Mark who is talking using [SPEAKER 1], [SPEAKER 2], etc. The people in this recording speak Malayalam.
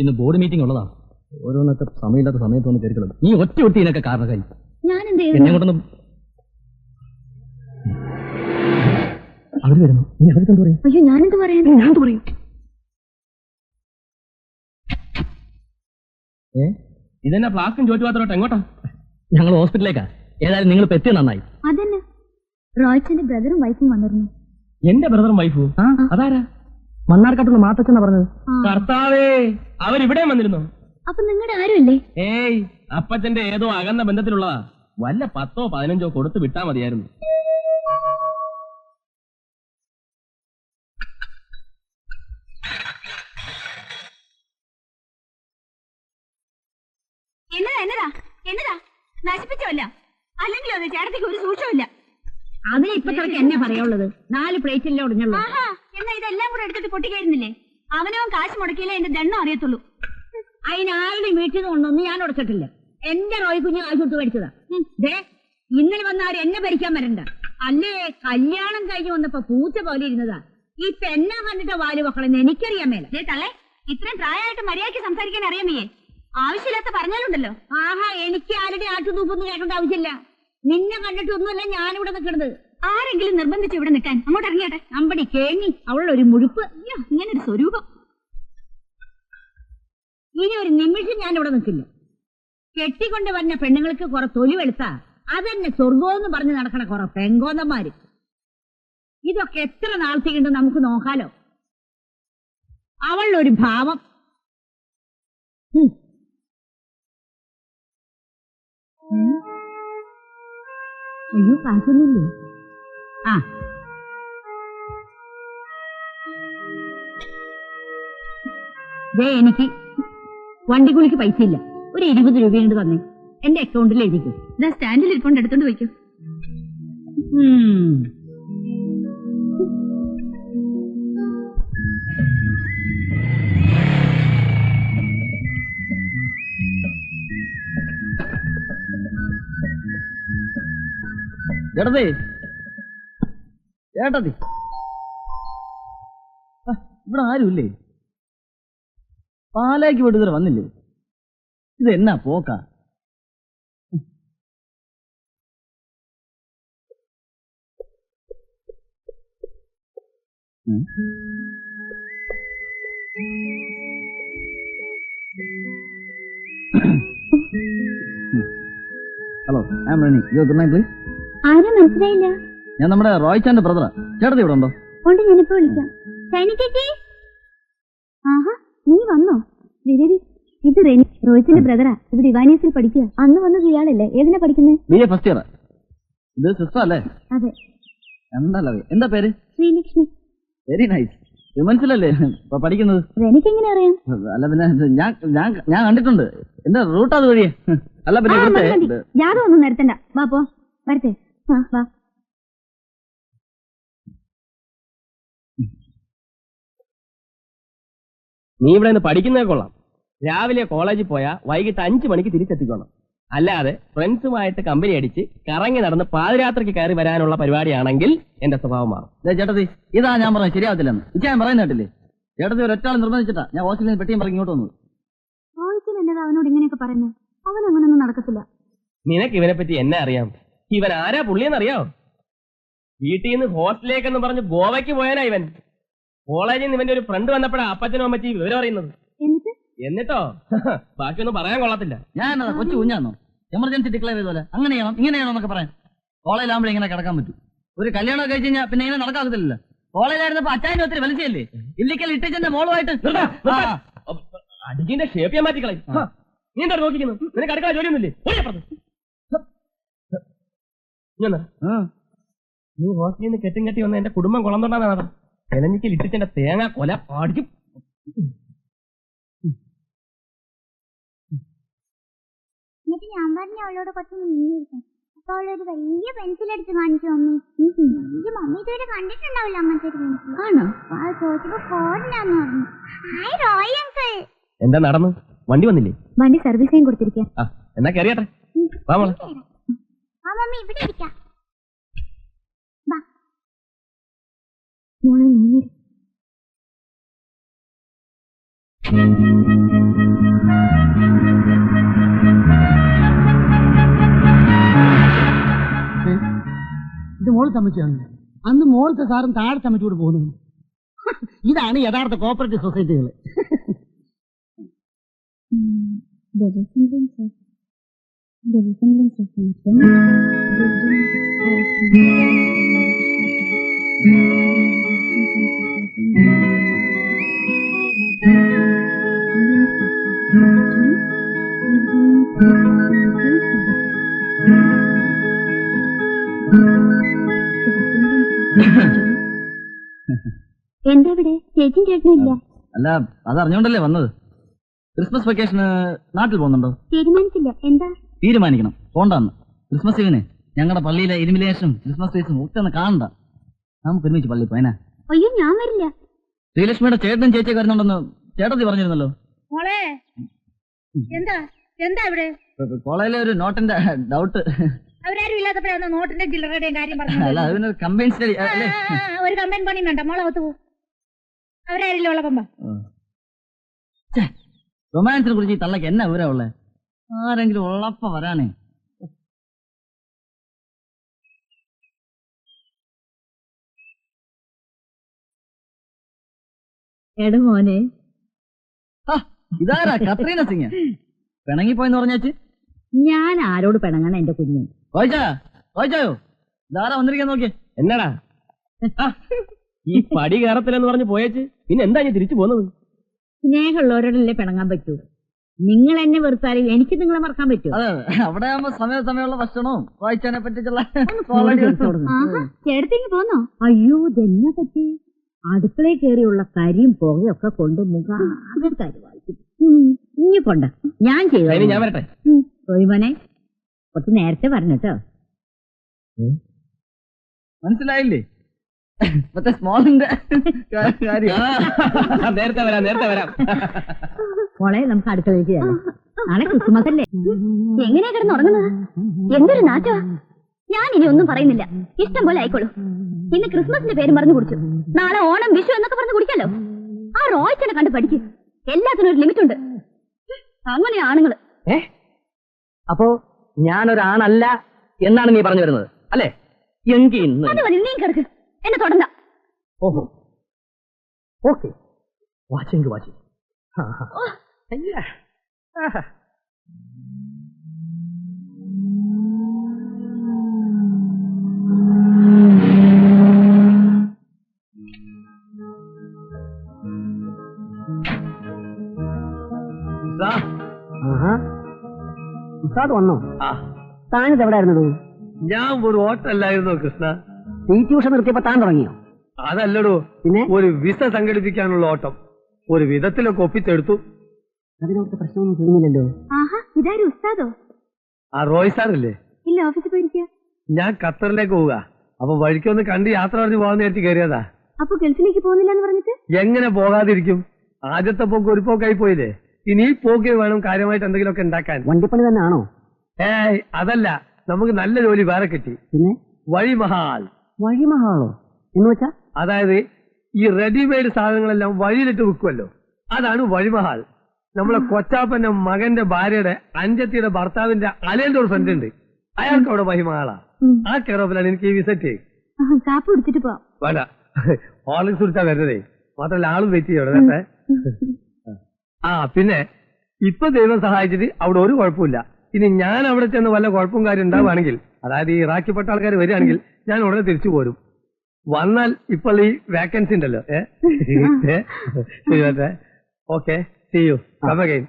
[SPEAKER 1] ഇന്ന് ബോർഡ് മീറ്റിംഗ് ഉള്ളതാ. ഓരോന്നൊക്കെ സമയമില്ലാത്ത സമയത്ത് വന്ന് കയറിക്കളത്. നീ ഒറ്റ ഇതിനൊക്കെ കാരണക്കാരി. എന്നെ കൊണ്ടൊന്നും അവർ വരുന്നു. നീ അതെന്ത് പറയും?
[SPEAKER 2] അയ്യോ ഞാനെന്ത് പറയാൻ?
[SPEAKER 1] ഞാൻ പറയും. ഇതെന്നാ ഫ്ലാസ്കും ചോറ്റുപാത്രോട്ടെ എങ്ങോട്ടാ? ഞങ്ങൾ ഹോസ്പിറ്റലിലേക്കാ. ഏതായാലും നിങ്ങൾ എത്തിയ നന്നായി.
[SPEAKER 2] അതന്നെ, റോയ്ച്ചന്റെ ബ്രദറും വൈഫും വന്നിരുന്നു.
[SPEAKER 1] എന്റെ ബ്രദറും വൈഫും? അതാരാ? മണ്ണാർക്കാട്ടുള്ള മാത്തച്ഛനാ പറഞ്ഞത്. കർത്താവേ, അവരിവിടെ വന്നിരുന്നു.
[SPEAKER 2] അപ്പൊ നിങ്ങളുടെ ആരുമല്ലേ?
[SPEAKER 1] ഏയ്, അപ്പച്ചന്റെ ഏതോ അകന്ന ബന്ധത്തിലുള്ളതാ. വല്ല 10ഓ 15ഓ കൊടുത്ത് വിട്ടാ മതിയായിരുന്നു.
[SPEAKER 2] എന്നതാ നശിപ്പിച്ചല്ല, അല്ലെങ്കിൽ അത് ചേട്ടത്തിക്ക് ഒരു സൂക്ഷമില്ല.
[SPEAKER 3] അതിന് ഇപ്പൊ എന്നെ പറയാനുള്ളത്? 4 പ്ലേറ്റിലെ ഉടഞ്ഞുള്ളൂ.
[SPEAKER 2] എന്നാ ഇതെല്ലാം കൂടെ എടുത്തിട്ട് പൊട്ടിക്കഴിഞ്ഞില്ലേ? അവനവൻ കാശ് മുടക്കിയില്ലേ എന്റെ ദണ്ണം അറിയത്തുള്ളൂ.
[SPEAKER 3] അതിനാരുടെയും വീട്ടിൽ നിന്ന് കൊണ്ടൊന്നും ഞാൻ ഉടച്ചിട്ടില്ല. എന്റെ റോയ് കുഞ്ഞ് കാശ് കൊടുത്ത് ഭരിച്ചതാ. ഇന്നലെ വന്നാരും എന്നെ ഭരിക്കാൻ വരണ്ട. അല്ലേ, കല്യാണം കഴിഞ്ഞ് വന്നപ്പോ പൂച്ച പോലെ ഇരുന്നതാ. ഈ പെണ്ണ കണ്ടിട്ട് വാല് മക്കളെന്ന് എനിക്കറിയാൻ മേല.
[SPEAKER 2] തള്ളേ, ഇത്രയും പ്രായമായിട്ട് മര്യാദയ്ക്ക് സംസാരിക്കാൻ അറിയാമേ? ആവശ്യമില്ലാത്ത പറഞ്ഞാലുണ്ടല്ലോ.
[SPEAKER 3] എനിക്ക് ആരുടെ ആട്ടുതൂപ്പൊന്നും കേൾക്കേണ്ട ആവശ്യമില്ല. നിന്നെ കണ്ടിട്ടൊന്നുമല്ല ഞാനിവിടെ നിൽക്കണത്.
[SPEAKER 2] ആരെങ്കിലും നിർബന്ധിച്ച് ഇവിടെ നിൽക്കാൻ അങ്ങോട്ട് ഇറങ്ങിയാട്ടെ.
[SPEAKER 3] അമ്പടി കേങ്ങി അവളൊരു മുഴുപ്പ്.
[SPEAKER 2] ഇങ്ങനൊരു സ്വരൂപം.
[SPEAKER 3] ഇനി ഒരു നിമിഷം ഞാനിവിടെ നിൽക്കില്ല. കെട്ടിക്കൊണ്ട് വരുന്ന പെണ്ണുങ്ങൾക്ക് കുറെ തൊലി വെളുത്താ അതെന്നെ സ്വർഗമെന്ന് പറഞ്ഞ് നടക്കണ കുറെ പെങ്കോന്തന്മാര്. ഇതൊക്കെ എത്ര നാളത്തേക്കുണ്ട് നമുക്ക് നോക്കാലോ. അവളൊരു ഭാവം. അയ്യോ, കാശൊന്നുമില്ലേ? എനിക്ക് വണ്ടിക്കൂലിക്ക് പൈസ ഇല്ല. ഒരു 20 രൂപയുണ്ട് തന്നെ. എന്റെ അക്കൗണ്ടിൽ എഴുതിക്കും.
[SPEAKER 2] സ്റ്റാൻഡിൽ ഇരിക്കൊണ്ട് എടുത്തോണ്ട് വയ്ക്കും.
[SPEAKER 1] ചേട്ടത്തി, ചേട്ടത്തി, ഇവിടെ ആരുമില്ലേ? പാലായ്ക്ക് പോയിട്ട് ഇതുവരെ വന്നില്ലേ? ഇത് എന്നാ പോക്കാ? Hello, I am Reni. Your good night please.
[SPEAKER 2] ആരും മനസ്സിലായില്ല.
[SPEAKER 1] ഞാൻ നമ്മുടെ റോയ്ച്ചാന്റെ ബ്രദറാ. ചേട്ടത്തി ഇവിടെ ഉണ്ടോ?
[SPEAKER 2] ഉണ്ട്, ഞാനിപ്പോ വിളിക്കാം. ഷൈനി ചേച്ചി. ആഹാ, നീ വന്നോ? രവി, ഇത് റെനി, റോയ്ച്ചന്റെ ബ്രദറാ. ഇവിടെ ഇവാനിയസിൽ പഠിക്കുക. അന്ന് വന്നത് ഇയാളല്ലേ? ഏതിനാ പഠിക്കുന്നത്?
[SPEAKER 1] BA first year. ഇത് സിസ്റ്റർ അല്ലേ?
[SPEAKER 2] അതെ.
[SPEAKER 1] എന്താ പേര്?
[SPEAKER 2] ശ്രീലക്ഷ്മി.
[SPEAKER 1] Very nice. വിമൻസിലല്ലേ പഠിക്കുന്നത്?
[SPEAKER 2] എനിക്ക് എങ്ങനെ അറിയാം?
[SPEAKER 1] അല്ല പിന്നെ ഞാൻ കണ്ടിട്ടുണ്ട്. എന്റെ റൂട്ട് അത് വഴിയേ. അല്ല പിന്നെ
[SPEAKER 2] ജാതം ഒന്നും നിരത്തണ്ട. വാ പോ, വരട്ടെ. വാ.
[SPEAKER 1] നീ ഇവിടെ നിന്ന് പഠിക്കുന്നേ കൊള്ളാം. രാവിലെ കോളേജിൽ പോയാ വൈകിട്ട് 5 മണിക്ക് തിരിച്ചെത്തിക്കണം. അല്ലാതെ ഫ്രണ്ട്സുമായിട്ട് കമ്പനി അടിച്ച് കറങ്ങി നടന്ന് പാതിരാത്രിക്ക് കയറി വരാനുള്ള പരിപാടിയാണെങ്കിൽ എന്റെ സ്വഭാവം മാറും. ചേട്ടത്തി, ഇതാ ഞാൻ പറഞ്ഞത് ശരിയാവത്തില്ലെന്ന്. ഞാൻ പറയുന്ന കേട്ടില്ലേ? ചേട്ടത്തി ഒരൊറ്റാൾ നിർബന്ധിച്ചിട്ടാ ഞാൻ ഹോസ്റ്റലിൽ പെട്ടിയും പറഞ്ഞ് ഇങ്ങോട്ട് വന്നത്.
[SPEAKER 2] അവനോട് ഇങ്ങനെയൊക്കെ പറഞ്ഞു. അവൻ അങ്ങനൊന്നും നടക്കത്തില്ല.
[SPEAKER 1] നിനക്ക് ഇവനെ പറ്റി എന്നെ അറിയാം. ഇവൻ ആരാ പുള്ളിയെന്നറിയാം? വീട്ടിൽ നിന്ന് ഹോസ്റ്റലിലേക്കെന്ന് പറഞ്ഞ് ഗോവയ്ക്ക് പോയാനാ ഇവൻ. കോളേജിൽ നിന്ന് ഇവന്റെ ഒരു ഫ്രണ്ട് വന്നപ്പോഴാ അപ്പച്ചനും അമ്മച്ചി വിവരം അറിയുന്നത്. എന്നിട്ടോ ബാക്കിയൊന്നും പറയാൻ കൊള്ളത്തില്ല. ഞാൻ കൊച്ചു കുഞ്ഞാന്നോ എമർജൻസി ഡിക്ലെയർ ചെയ്തോലെ അങ്ങനെ ചെയ്യണം ഇങ്ങനെ ചെയ്യണം എന്നൊക്കെ പറയാൻ? കോളേജിലാകുമ്പോൾ ഇങ്ങനെ കിടക്കാൻ പറ്റും? ഒരു കല്യാണം കഴിച്ച് കഴിഞ്ഞാൽ പിന്നെ ഇങ്ങനെ നടക്കാത്തില്ലല്ലോ. കോളേജിലായിരുന്നപ്പോ അച്ചായന്റെ ഒത്തിരി വലിച്ചല്ലേ? ഇല്ലിക്കൽ ഇട്ടിച്ചന്റെ മോളുമായിട്ട് അടിച്ചിന്റെ ഷേപ്പ് ചെയ്യാൻ മാറ്റിക്കളയും. നീ എന്താ നോക്കിക്കുന്നു? നിനക്ക് അടുക്കള ജോലിയൊന്നുമില്ലേ? നീ ഹോസ്റ്റലിൽ നിന്ന് കെട്ടും കെട്ടി വന്ന എന്റെ കുടുംബം കുളം തൊണ്ടാണ്. എലഞ്ഞിക്കൽ ഇട്ടിച്ചന്റെ തേങ്ങ കൊല പാടിക്കും.
[SPEAKER 2] ഞാൻ പറഞ്ഞ അവളോട് കുറച്ച് നീങ്ങിയിരിക്കും. അപ്പൊ അവളൊരു വലിയ പെൻസിൽ എടുത്ത് കാണിച്ചു. മമ്മി ഇതുവരെ കണ്ടിട്ടുണ്ടാവില്ല അങ്ങനത്തെ ഒരു പെൻസിൽ. ആണോ? ചോദിച്ചപ്പോ ഫോണിലാന്ന് പറഞ്ഞു. Hi Roy uncle.
[SPEAKER 1] എന്താ നടന്നു? വണ്ടി വന്നില്ലേ?
[SPEAKER 2] വണ്ടി സർവീസ് ചെയ്യാൻ കൊടുത്തിരിക്കാം.
[SPEAKER 1] എന്നാ കയറിയാട്ടെ.
[SPEAKER 2] മമ്മി ഇവിടെ ഇരിക്കാം. മോളെ നീ
[SPEAKER 4] രണ്ടാമത്തെ അമ്മച്ചിയാണ്. അന്ന് മോളത്തെ സാറും താഴത്തെ അമ്മച്ചോട് പോകുന്നത്. ഇതാണ് യഥാർത്ഥ കോപ്പറേറ്റീവ് സൊസൈറ്റികൾ.
[SPEAKER 2] എന്താ ഇവിടെ ചേച്ചിയും ചേട്ടനും ഇല്ല?
[SPEAKER 5] അല്ല, അതറിഞ്ഞോണ്ടല്ലേ വന്നത്. ക്രിസ്മസ് വെക്കേഷന് നാട്ടിൽ പോകുന്നുണ്ടോ?
[SPEAKER 2] തീരുമാനിച്ചില്ല. എന്താ?
[SPEAKER 5] തീരുമാനിക്കണം, പോണ്ടാന്ന്. ക്രിസ്മസ് ഇവന് ഞങ്ങളുടെ പള്ളിയിലെ ഇലുമിനേഷനും ക്രിസ്മസ് ട്രീസും ഒക്കെ ഒന്ന് കാണണ്ട. നമുക്ക് ഒരുമിച്ച് പള്ളി പോയനാ.
[SPEAKER 2] അയ്യോ, ഞാൻ വരില്ല.
[SPEAKER 5] ശ്രീലക്ഷ്മിയുടെ ചേട്ടനും ചേച്ചിയൊക്കെ വരുന്നുണ്ടെന്ന് ചേട്ടത്തി പറഞ്ഞിരുന്നല്ലോ.
[SPEAKER 3] മോളെ എന്താ എന്താ ഇവിടെ?
[SPEAKER 5] കോളേജിലെ ഒരു നോട്ടിന്റെ ഡൗട്ട്.
[SPEAKER 3] അവരാരും ഇല്ലാത്തപ്പോഴാണ് നോട്ടിന്റെ ചില്ലറയുടെയും കാര്യം
[SPEAKER 5] അല്ല,
[SPEAKER 3] പറഞ്ഞത്.
[SPEAKER 5] അതിന് കമ്പൈൻ സ്റ്റഡി.
[SPEAKER 3] ഒരു കമ്പൈൻ പണിയും വേണ്ട, മോളെ ഒത്തു പോ. അവരാരില്ല ഉള്ളപ്പമ്പ.
[SPEAKER 5] റൊമാൻസിനെ കുറിച്ച് ഈ തള്ളക്ക് എന്നാ വിവരം ഉള്ളേ? ആരെങ്കിലും ഉള്ളപ്പ വരാനേ.
[SPEAKER 3] എട മോനെ,
[SPEAKER 5] ഇതാരാ? കത്രീന സിംഗ് പിണങ്ങിപ്പോയെന്ന് പറഞ്ഞേച്ച്.
[SPEAKER 3] ഞാൻ ആരോട് പിണങ്ങണ എന്റെ കുഞ്ഞ്?
[SPEAKER 5] വായിച്ചായോ? ഇതാരാ വന്നിരിക്കാൻ നോക്കിയേ.
[SPEAKER 1] എന്നാടാ ഈ പടി കയറത്തില്ലെന്ന് പറഞ്ഞ് പോയേച്ച് പിന്നെ എന്താ ഞാൻ തിരിച്ചു പോകുന്നത്?
[SPEAKER 3] സ്നേഹമുള്ളവരോടല്ലേ പിണങ്ങാൻ പറ്റൂ. നിങ്ങൾ എന്നെ വെറുത്താലും എനിക്ക് നിങ്ങളെ മറക്കാൻ പറ്റുമോ?
[SPEAKER 5] അതെ, അവിടെ ആകുമ്പോ സമയമുള്ള ഭക്ഷണവും വായിച്ചാനെ പറ്റിച്ചുള്ള
[SPEAKER 2] ചേട്ടത്തേക്ക് പോന്നോ?
[SPEAKER 3] അയ്യോ, ഇതെന്നെ പറ്റി? അടുക്കളയിൽ കയറിയുള്ള കരിയും പുകയൊക്കെ കൊണ്ട് മുഖാകെ കരുവായിക്കും. ഇനി കൊണ്ട ഞാൻ ചെയ്തു.
[SPEAKER 1] ഞാൻ വരട്ടെ.
[SPEAKER 3] റോയ്മോനെ, കുറച്ച് നേരത്തെ പറഞ്ഞിട്ടോ.
[SPEAKER 5] മനസ്സിലായില്ലേ? മറ്റേ സ്മോളിന്റെ കാര്യം.
[SPEAKER 1] നേരത്തെ വരാം.
[SPEAKER 3] മോളെ, നമുക്ക് അടുക്കളയിലേക്ക് ചെല്ലാം. നാളെ ക്രിസ്മസ് അല്ലേ?
[SPEAKER 2] എങ്ങനെയാ കിടന്ന് ഉറങ്ങുന്നത്? എന്തൊരു നാറ്റോ! ഞാൻ ഇനി ഒന്നും പറയുന്നില്ല, ഇഷ്ടം പോലെ ആയിക്കോളൂ. ഇന്ന് ക്രിസ്മസിന്റെ പേരും പറഞ്ഞു കുടിച്ചു, നാളെ ഓണം വിഷു എന്നൊക്കെ പറഞ്ഞു കുടിക്കാലോ. ആ റോയ്ച്ചനെ കണ്ട് പഠിക്കും. എല്ലാത്തിനും ഒരു ലിമിറ്റ് ഉണ്ട്. അങ്ങനെ ആണുങ്ങള്.
[SPEAKER 1] അപ്പോ ഞാനൊരാണല്ല എന്നാണ് നീ പറഞ്ഞു വരുന്നത് അല്ലേ? എങ്കിൽ
[SPEAKER 2] അത് മതി, നീ കിടക്ക്, എന്നെ തൊടണ്ട.
[SPEAKER 1] ഓഹോ, ഓക്കെ. വാച്ചിങ്.
[SPEAKER 4] ഉസ്താദ് വന്നോ? താനിത് എവിടെ ആയിരുന്നോ?
[SPEAKER 6] ഞാൻ ഒരു ഓട്ടല്ലായിരുന്നോ കൃഷ്ണ?
[SPEAKER 4] ഈ ട്യൂഷൻ നിർത്തിയപ്പോ താൻ തുടങ്ങിയോ?
[SPEAKER 6] അതല്ലടോ,
[SPEAKER 4] പിന്നെ
[SPEAKER 6] ഒരു വിസ സംഘടിപ്പിക്കാനുള്ള ഓട്ടം ഒരു വിധത്തിലൊക്കെ ഒപ്പിച്ചെടുത്തു.
[SPEAKER 4] അതിനോട്ട് പ്രശ്നമൊന്നും തോന്നുന്നില്ലല്ലോ.
[SPEAKER 2] ആഹാ, ഇതാരും ഉസ്താദോ?
[SPEAKER 6] ആ റോയ് സാറല്ലേ?
[SPEAKER 2] ഇല്ല, ഓഫീസിൽ പോയിരിക്കുക.
[SPEAKER 6] ഞാൻ ഖത്തറിലേക്ക് പോവുക. അപ്പൊ വഴിക്കൊന്ന് കണ്ട് യാത്ര പറഞ്ഞ് പോകാന്ന് വിചാരിച്ച് കയറിയതാ.
[SPEAKER 2] അപ്പൊ ഗൾഫിലേക്ക് പോകുന്നില്ല എന്ന് പറഞ്ഞിട്ട്?
[SPEAKER 6] എങ്ങനെ പോകാതിരിക്കും? ആദ്യത്തെ പോക്ക് ഒരു പോക്കായി പോയില്ലേ. ഇനി ഈ പോക്ക് വേണം കാര്യമായിട്ട് എന്തെങ്കിലുമൊക്കെ ഉണ്ടാക്കാൻ.
[SPEAKER 4] വണ്ടിപ്പണി തന്നെ ആണോ?
[SPEAKER 6] അതല്ല, നമുക്ക് നല്ല ജോലി വേറെ കിട്ടി.
[SPEAKER 4] പിന്നെ
[SPEAKER 6] വഴിമഹാൽ.
[SPEAKER 4] വഴിമഹാളോ എന്ന് വെച്ചാ?
[SPEAKER 6] അതായത് ഈ റെഡിമെയ്ഡ് സാധനങ്ങളെല്ലാം വഴിയിലിട്ട് വിൽക്കുമല്ലോ, അതാണ് വഴിമഹാൽ. നമ്മളെ കൊച്ചാപ്പന്റെ മകന്റെ ഭാര്യയുടെ അഞ്ചത്തിയുടെ ഭർത്താവിന്റെ അലേന്റെ ഒരു ഫ്രണ്ട് ഉണ്ട്, അയാൾക്ക് അവിടെ വഴിമഹാളാ. ആ കെയറോഫിലാണ് എനിക്ക് ഈ വിസിറ്റ്.
[SPEAKER 2] കാപ്പ് കുടിച്ചിട്ട് പോവാം.
[SPEAKER 6] വേണ്ട, ഹോർലിക്സ് കുടിച്ചാ വരുന്നതേ. മാത്രമല്ല ആളും വെയിറ്റ് ചെയ്യണം. പിന്നെ ഇപ്പൊ ദൈവം സഹായിച്ചിട്ട് അവിടെ ഒരു കുഴപ്പമില്ല. ഇനി ഞാൻ അവിടെ ചെന്ന് വല്ല കുഴപ്പവും കാര്യം ഉണ്ടാവുകയാണെങ്കിൽ, അതായത് ഈ ഇറാഖിപ്പെട്ട ആൾക്കാർ വരികയാണെങ്കിൽ ഞാൻ ഉടനെ തിരിച്ചു പോരും. വന്നാൽ ഇപ്പോൾ ഈ വേക്കൻസി ഉണ്ടല്ലോ. Okay, see you, come again.